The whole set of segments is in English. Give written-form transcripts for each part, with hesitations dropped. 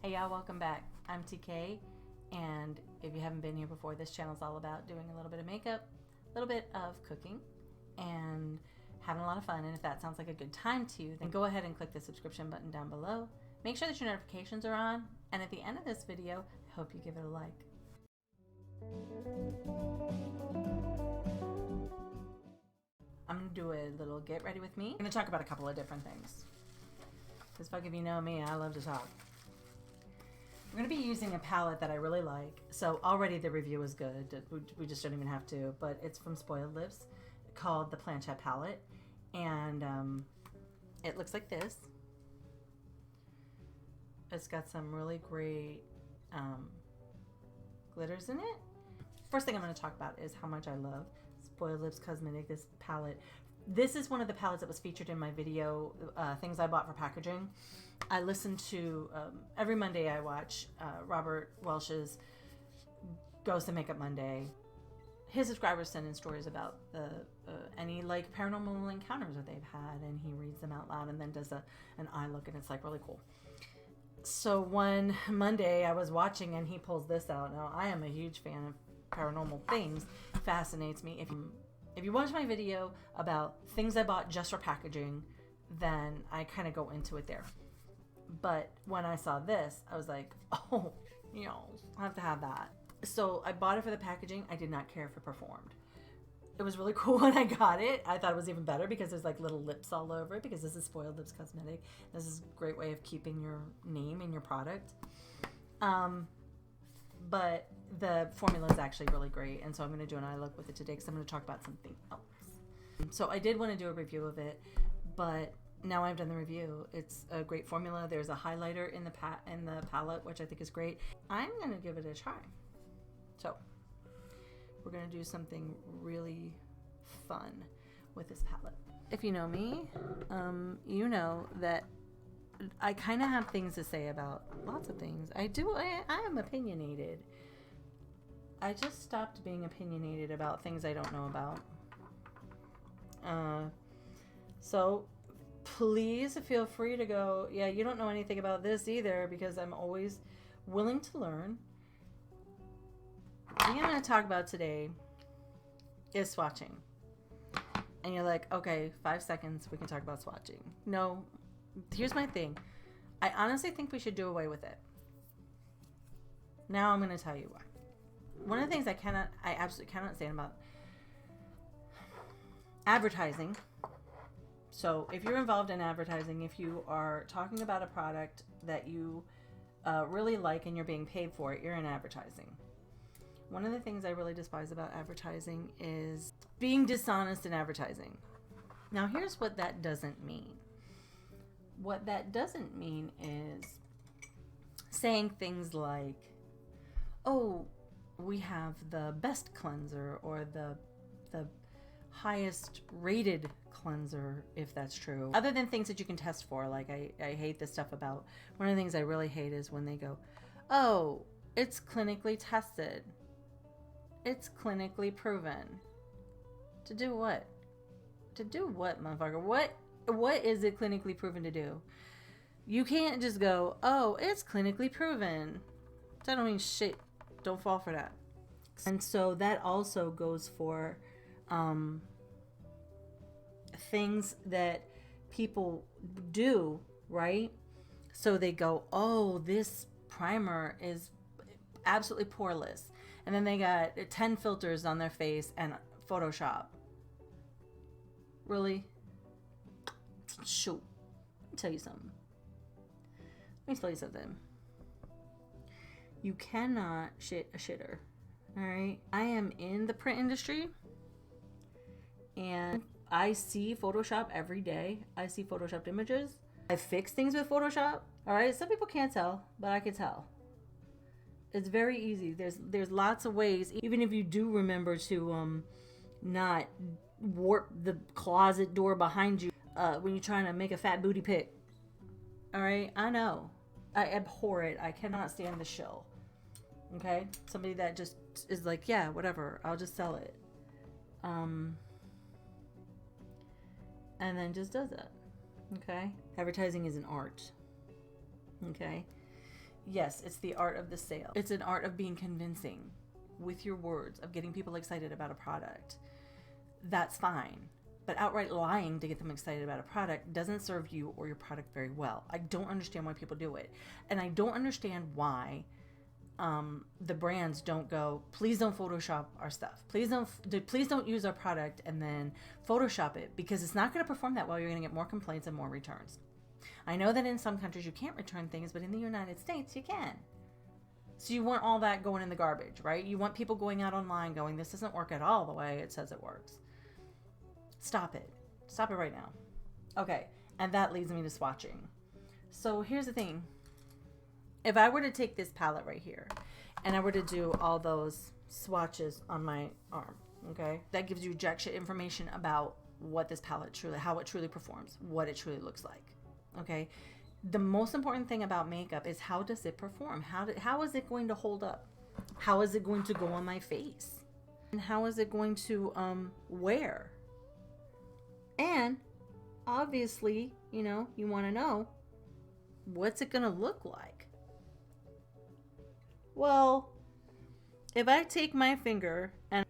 Hey y'all, welcome back. I'm TK, and if you haven't been here before, this channel is all about doing a little bit of makeup, a little bit of cooking, and having a lot of fun. And if that sounds like a good time to you, then go ahead and click the subscription button down below. Make sure that your notifications are on, and at the end of this video, I hope you give it a like. I'm going to do a little get ready with me. I'm going to talk about a couple of different things. Because fuck if you know me, I love to talk. I'm going to be using a palette that I really like. So already the review is good. We just don't even have to. But it's from Spoiled Lips, called the Planchette palette. And it looks like this. It's got some really great glitters in it. First thing I'm going to talk about is how much I love Spoiled Lips Cosmetic, this palette. This is one of the palettes that was featured in my video, things I bought for packaging. I listen to, every Monday I watch Robert Welsh's Ghost and Makeup Monday. His subscribers send in stories about any like paranormal encounters that they've had, and he reads them out loud and then does an eye look, and it's like really cool. So one Monday I was watching and he pulls this out. Now I am a huge fan of paranormal things. It fascinates me. If you watch my video about things I bought just for packaging, then I kind of go into it there. But when I saw this, I was like, oh, you know, I have to have that. So I bought it for the packaging. I did not care if it performed. It was really cool when I got it. I thought it was even better because there's like little lips all over it, because this is Spoiled Lips Cosmetic. This is a great way of keeping your name in your product. But the formula is actually really great, and so I'm going to do an eye look with it today because I'm going to talk about something else. So I did want to do a review of it, but now I've done the review. It's a great formula. There's a highlighter in the palette, which I think is great. I'm going to give it a try. So we're going to do something really fun with this palette. If you know me, you know that I kind of have things to say about lots of things. I am opinionated. I just stopped being opinionated about things I don't know about. So please feel free to go, yeah, you don't know anything about this either, because I'm always willing to learn. The thing I'm going to talk about today is swatching. And you're like, okay, 5 seconds, we can talk about swatching. No, here's my thing. I honestly think we should do away with it. Now I'm going to tell you why. One of the things I absolutely cannot stand about advertising. So if you're involved in advertising, if you are talking about a product that you really like and you're being paid for it, you're in advertising. One of the things I really despise about advertising is being dishonest in advertising. Now here's what that doesn't mean. What that doesn't mean is saying things like, oh, we have the best cleanser, or the highest rated cleanser, if that's true. Other than things that you can test for, like I hate this stuff about, one of the things I really hate is when they go, oh, it's clinically tested. It's clinically proven. To do what? To do what, motherfucker? What is it clinically proven to do? You can't just go, oh, it's clinically proven. That don't mean shit. Don't fall for that. And so that also goes for things that people do, right? So they go, oh, this primer is absolutely poreless. And then they got 10 filters on their face and Photoshop. Really? Shoot. Let me tell you something. You cannot shit a shitter. Alright? I am in the print industry, and I see Photoshop every day. I see Photoshopped images. I fix things with Photoshop. Alright? Some people can't tell, but I can tell. It's very easy. There's lots of ways. Even if you do remember to not warp the closet door behind you when you're trying to make a fat booty pic. Alright? I know. I abhor it. I cannot stand the shill. Okay? Somebody that just is like, yeah, whatever. I'll just sell it. And then just does it. Okay? Advertising is an art. Okay? Yes, it's the art of the sale. It's an art of being convincing with your words, of getting people excited about a product. That's fine. But outright lying to get them excited about a product doesn't serve you or your product very well. I don't understand why people do it. And I don't understand why the brands don't go, please don't Photoshop our stuff. Please don't use our product and then Photoshop it, because it's not going to perform that well. You're going to get more complaints and more returns. I know that in some countries you can't return things, but in the United States you can. So you want all that going in the garbage, right? You want people going out online going, this doesn't work at all the way it says it works. Stop it. Stop it right now. Okay, and that leads me to swatching. So here's the thing. If I were to take this palette right here and I were to do all those swatches on my arm, okay, that gives you jack shit information about what this palette truly, how it truly performs, what it truly looks like, okay? The most important thing about makeup is, how does it perform? How is it going to hold up? How is it going to go on my face? And how is it going to wear? And obviously, you know, you want to know, what's it going to look like? Well, if I take my finger and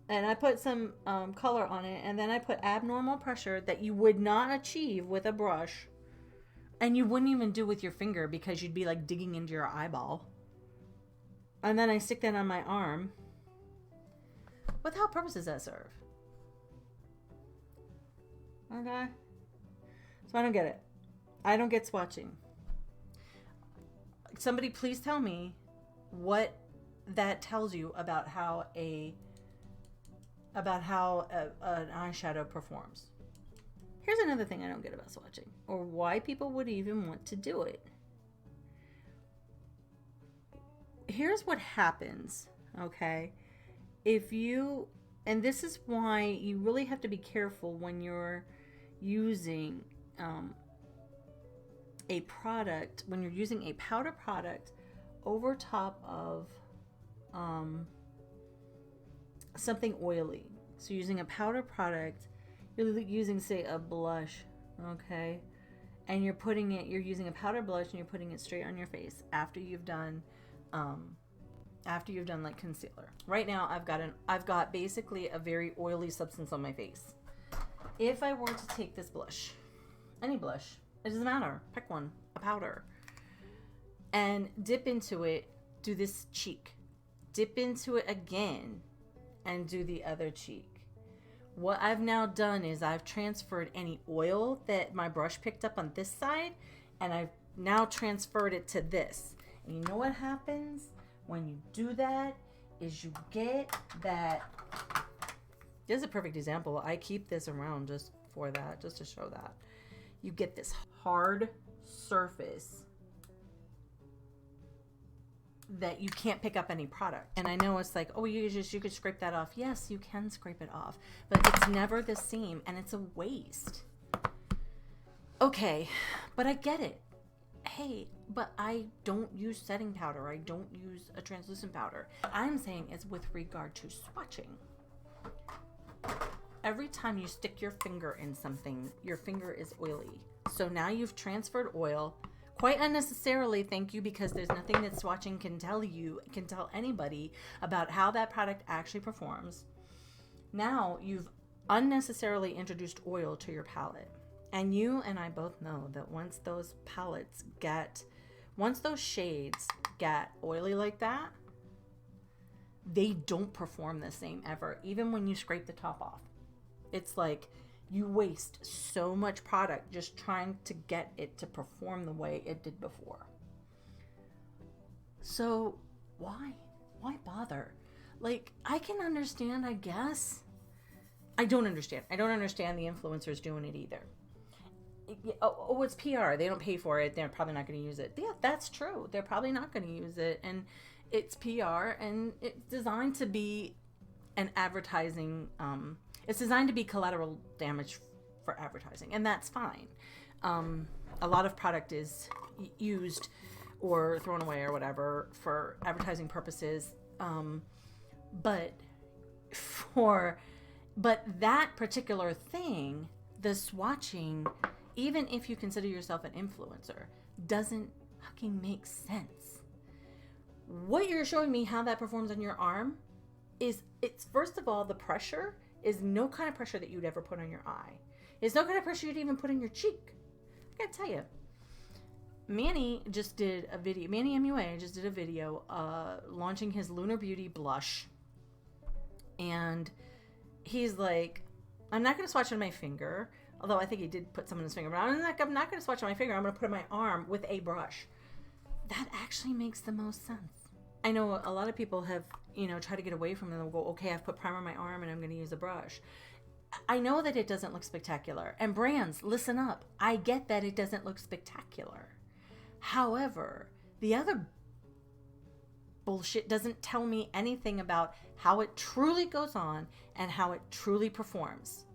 I put some color on it, and then I put abnormal pressure that you would not achieve with a brush, and you wouldn't even do with your finger because you'd be like digging into your eyeball, and then I stick that on my arm, what the hell purpose does that serve? Okay. So I don't get it. I don't get swatching. Somebody please tell me what that tells you about how an eyeshadow performs. Here's another thing I don't get about swatching, or why people would even want to do it. Here's what happens, okay? If you, and this is why you really have to be careful when you're using a product, when you're using a powder product over top of something oily. So using a powder product, you're using, say, a blush, okay, and you're using a powder blush and you're putting it straight on your face after you've done like concealer. Right now I've got basically a very oily substance on my face. If I were to take this blush, any blush, it doesn't matter, pick one, a powder, and dip into it, do this cheek, dip into it again, and do the other cheek. What I've now done is I've transferred any oil that my brush picked up on this side, and I've now transferred it to this. And you know what happens when you do that is you get that. This is a perfect example. I keep this around just for that, just to show that. You get this hard surface that you can't pick up any product. And I know it's like, oh, you could scrape that off. Yes, you can scrape it off, but it's never the same, and it's a waste. Okay, but I get it. Hey, but I don't use setting powder. I don't use a translucent powder. I'm saying is with regard to swatching. Every time you stick your finger in something, your finger is oily. So now you've transferred oil, quite unnecessarily, thank you, because there's nothing that swatching can tell anybody about how that product actually performs. Now you've unnecessarily introduced oil to your palette. And you and I both know that once those shades get oily like that, they don't perform the same ever, even when you scrape the top off. It's like you waste so much product just trying to get it to perform the way it did before. So why bother? Like, I can understand, I guess. I don't understand the influencers doing it either. Oh, it's PR. They don't pay for it. They're probably not going to use it. Yeah, that's true. They're probably not going to use it. And it's PR, and it's designed to be an advertising, it's designed to be collateral damage for advertising, and that's fine. A lot of product is used or thrown away or whatever for advertising purposes, but that particular thing, the swatching, even if you consider yourself an influencer, doesn't fucking makes sense. What you're showing me how that performs on your arm is, it's first of all, the pressure is no kind of pressure that you'd ever put on your eye. It's no kind of pressure you'd even put in your cheek. I gotta tell you, Manny just did a video, Manny MUA just did a video launching his Lunar Beauty blush. And he's like, I'm not going to swatch on my finger, although I think he did put some on his finger, but I'm not going to swatch on my finger. I'm going to put it on my arm with a brush. That actually makes the most sense. I know a lot of people have, tried to get away from it. They'll go, okay, I've put primer on my arm and I'm going to use a brush. I know that it doesn't look spectacular. And brands, listen up. I get that it doesn't look spectacular. However, the other bullshit doesn't tell me anything about how it truly goes on and how it truly performs.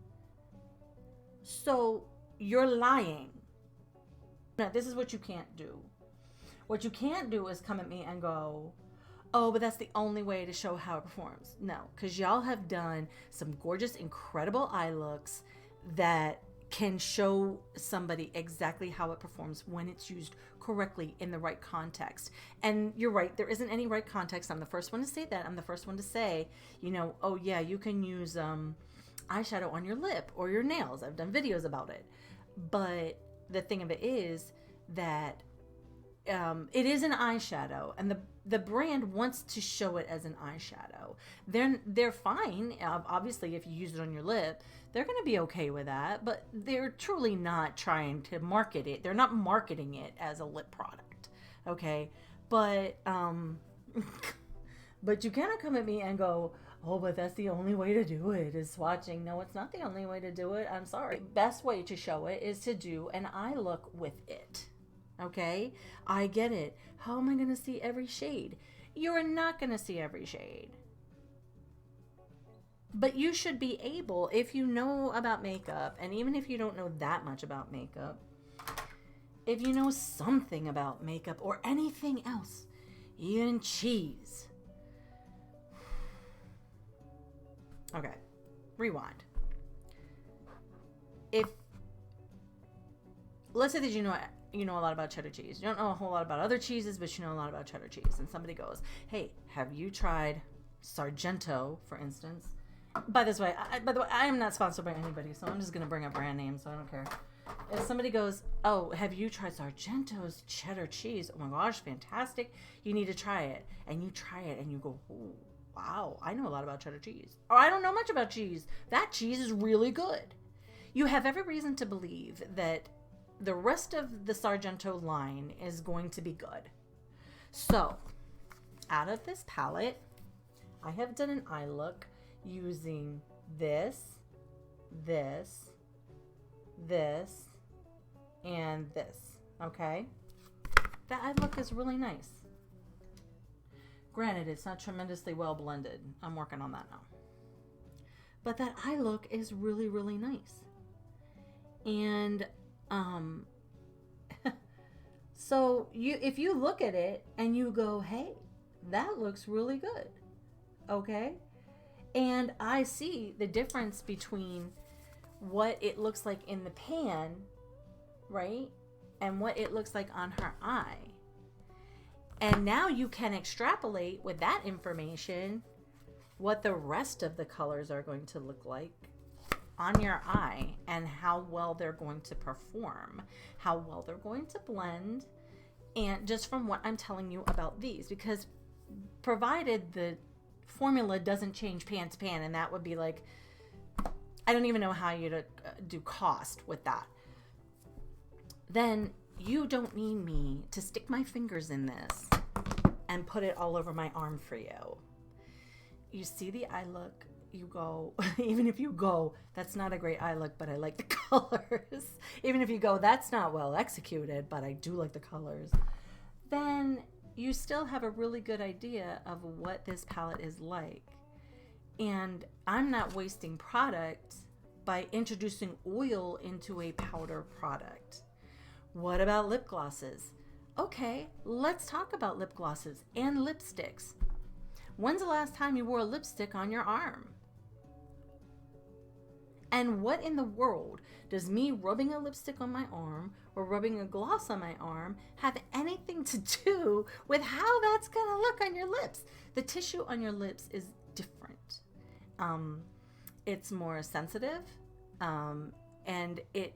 So you're lying. Now, this is what you can't do. What you can't do is come at me and go, oh, but that's the only way to show how it performs. No, because y'all have done some gorgeous, incredible eye looks that can show somebody exactly how it performs when it's used correctly in the right context. And you're right, there isn't any right context. I'm the first one to say that. I'm the first one to say, oh yeah, you can use eyeshadow on your lip or your nails. I've done videos about it. But the thing of it is that it is an eyeshadow, and the brand wants to show it as an eyeshadow. They're fine. Obviously, if you use it on your lip, they're going to be okay with that, but they're truly not trying to market it. They're not marketing it as a lip product. Okay. But you cannot come at me and go, oh, but that's the only way to do it is swatching. No, it's not the only way to do it. I'm sorry. The best way to show it is to do an eye look with it. Okay. I get it. How am I going to see every shade? You're not going to see every shade. But you should be able, if you know about makeup, and even if you don't know that much about makeup, if you know something about makeup or anything else, even cheese. Okay, rewind. Let's say that you know a lot about cheddar cheese. You don't know a whole lot about other cheeses, but you know a lot about cheddar cheese. And somebody goes, hey, have you tried Sargento, for instance? By the way, I am not sponsored by anybody, so I'm just going to bring up brand names, so I don't care. If somebody goes, oh, have you tried Sargento's cheddar cheese? Oh my gosh, fantastic. You need to try it. And you try it and you go, oh, wow, I know a lot about cheddar cheese. Or I don't know much about cheese. That cheese is really good. You have every reason to believe that the rest of the Sargento line is going to be good. So, out of this palette, I have done an eye look using this, and this, okay? That eye look is really nice. Granted, it's not tremendously well blended. I'm working on that now. But that eye look is really, really nice. And, so if you look at it and you go, hey, that looks really good, okay? And I see the difference between what it looks like in the pan, right? And what it looks like on her eye. And now you can extrapolate with that information what the rest of the colors are going to look like on your eye and how well they're going to perform, how well they're going to blend, and just from what I'm telling you about these, because provided the formula doesn't change pan to pan, and that would be like, I don't even know how you do cost with that, then you don't need me to stick my fingers in this and put it all over my arm for you. You see the eye look, you go, even if you go, that's not a great eye look, but I like the colors. Even if you go, that's not well executed, but I do like the colors. Then you still have a really good idea of what this palette is like. And I'm not wasting product by introducing oil into a powder product. What about lip glosses? Okay, let's talk about lip glosses and lipsticks. When's the last time you wore a lipstick on your arm? And what in the world does me rubbing a lipstick on my arm or rubbing a gloss on my arm have anything to do with how that's going to look on your lips? The tissue on your lips is different. It's more sensitive, and it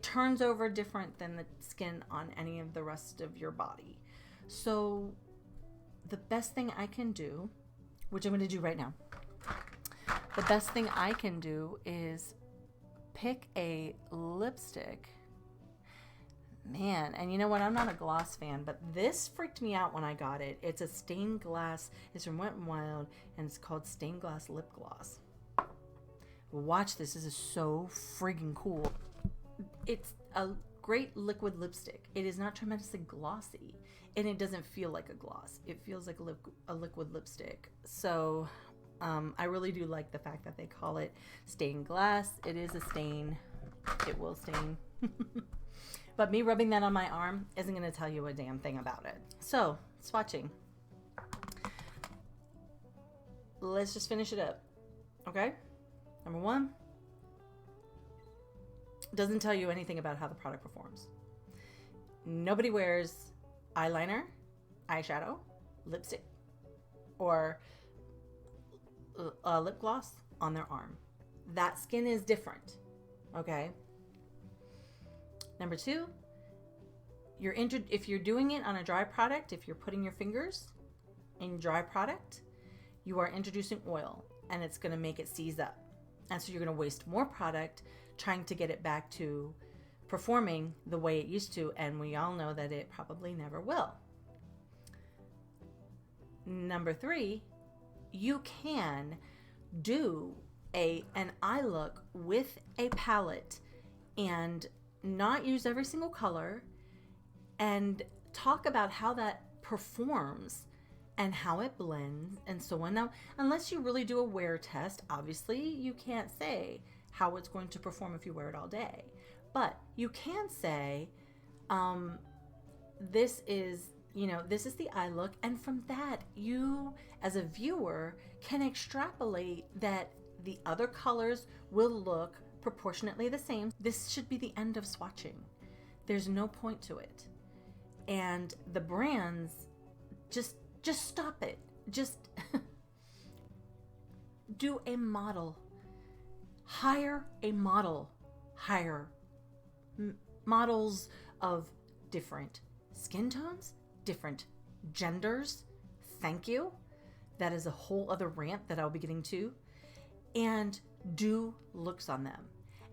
turns over different than the skin on any of the rest of your body. So the best thing I can do, which I'm going to do right now, the best thing I can do is pick a lipstick. Man, and you know what? I'm not a gloss fan, but this freaked me out when I got it. It's a stained glass. It's from Wet n Wild, and it's called Stained Glass Lip Gloss. Watch this. This is so friggin' cool. It's a great liquid lipstick. It is not tremendously glossy, and it doesn't feel like a gloss. It feels like a liquid lipstick. So I really do like the fact that they call it stained glass. It is a stain. It will stain. But me rubbing that on my arm isn't going to tell you a damn thing about it. So, swatching. Let's just finish it up. Okay? Number one, doesn't tell you anything about how the product performs. Nobody wears eyeliner, eyeshadow, lipstick, or lip gloss on their arm. That skin is different. Okay? Number two, if you're doing it on a dry product, if you're putting your fingers in dry product, you are introducing oil, and it's going to make it seize up. And so you're going to waste more product trying to get it back to performing the way it used to, and we all know that it probably never will. Number three, you can do an eye look with a palette and not use every single color and talk about how that performs and how it blends and so on. Now, unless you really do a wear test, obviously you can't say how it's going to perform if you wear it all day. But you can say, this is the eye look, and from that, you as a viewer can extrapolate that the other colors will look proportionately the same. This should be the end of swatching. There's no point to it. And the brands, just stop it. Just do a model. Hire a model. Hire models of different skin tones, different genders. Thank you. That is a whole other rant that I'll be getting to. And do looks on them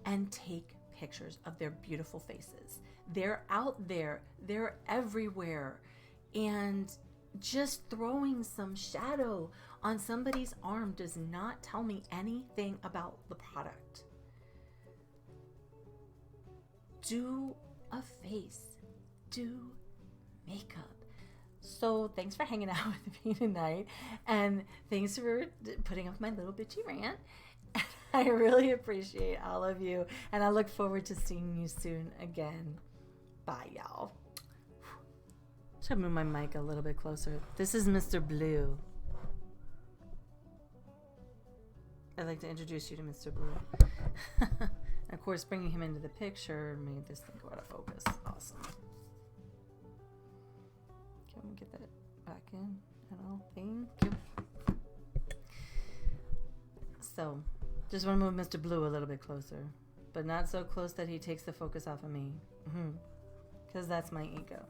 and take pictures of their beautiful faces. They're out there, they're everywhere. And just throwing some shadow on somebody's arm does not tell me anything about the product. Do a face, do makeup. So thanks for hanging out with me tonight, and thanks for putting up my little bitchy rant. I really appreciate all of you, and I look forward to seeing you soon again. Bye, y'all. Should move my mic a little bit closer. This is Mr. Blue. I'd like to introduce you to Mr. Blue. Of course, bringing him into the picture made this thing go out of focus. Awesome. Can we get that back in? Thank you. So, just want to move Mr. Blue a little bit closer, but not so close that he takes the focus off of me. Because that's my ego.